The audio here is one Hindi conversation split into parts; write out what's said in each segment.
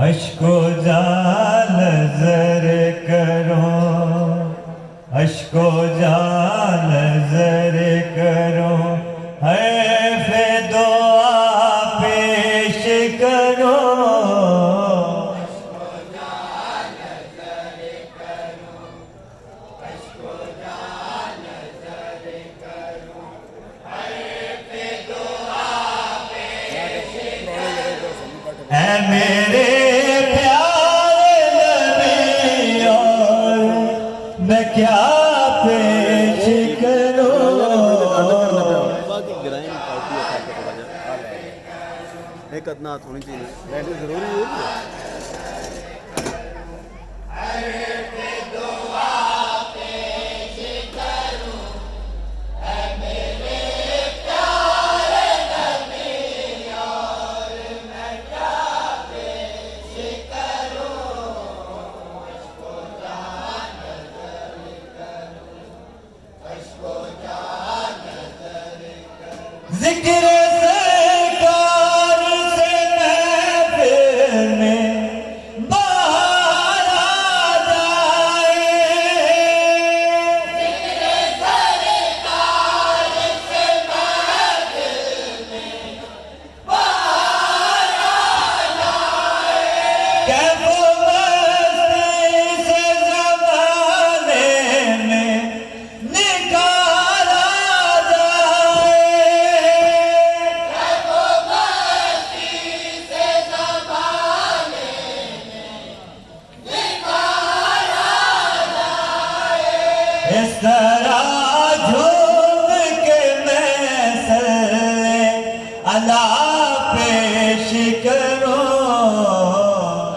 अश्को जा नजर करो, अश्को जा नजर करो, है फे दुआ पेश करो। अश्को जा नजर करो, अश्को जा नजर करो, है फे दुआ पेश करो। ऐ मेरे मैं क्या पेश करूं? एक अदना होनी चाहिए जरूरी है। जिक्र सरकार से महफिल में बाहर आ जाए, जिक्र सरकार से महफिल में बाहर आ जाए। कैफो मस्ती से ज़माने में निकाला इस तरह झूम के मैं सल्ले अला पेश करूं।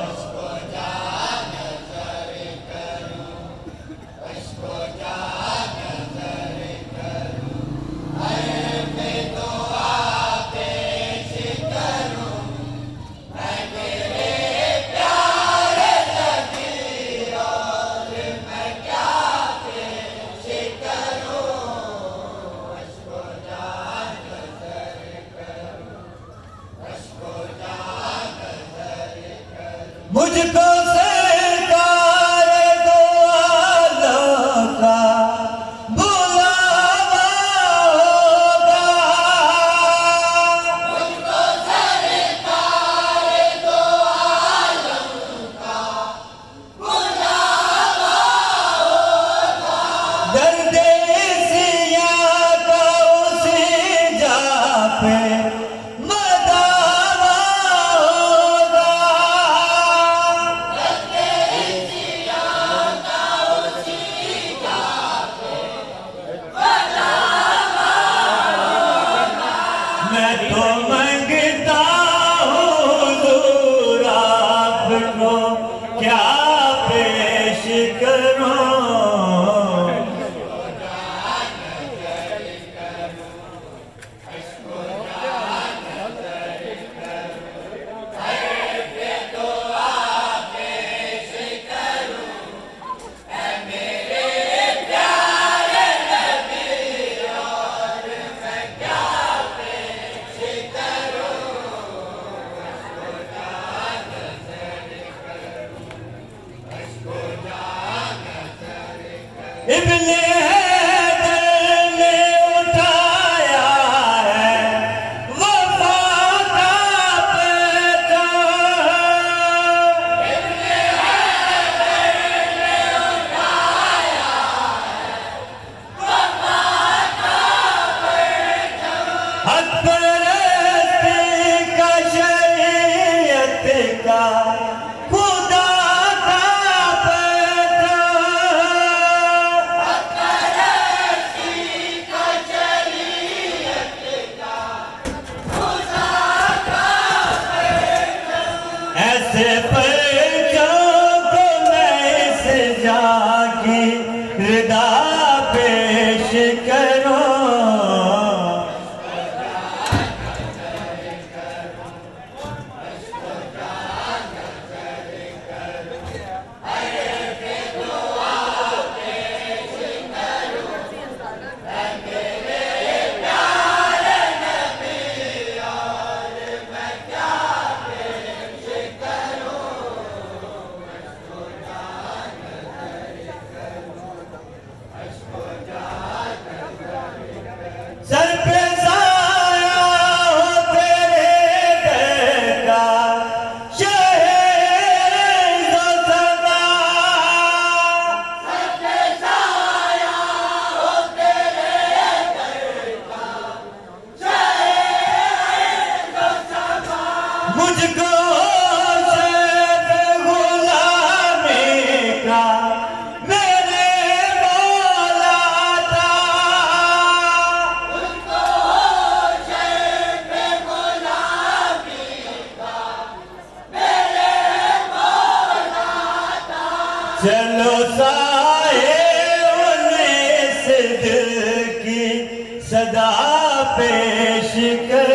अश्को जा नजर करूं, अश्को जा नजर करूं, है फे दुआ पेश करूं। मैं तेरे प्यारे नबी और मैं क्या मुझको सरकार दो आलों का बुलावा होगा, मुझको सरकार दो आलों का बुलावा होगा। दर्द सिया का उसी जा पे मैं तो मंगता हूँ दूर आपको क्या पेश करूं। इब्ने हैदर ने उठाया है वफा का पैगाम, इब्ने हैदर ने उठाया है वफा का पैगाम। हक परस्ती का शरीयत का खुदा ऐसे परचों को मैं इस जाकी रिदा पेश करूं। चलो साहिब ने इस दिल की सदा पेश कर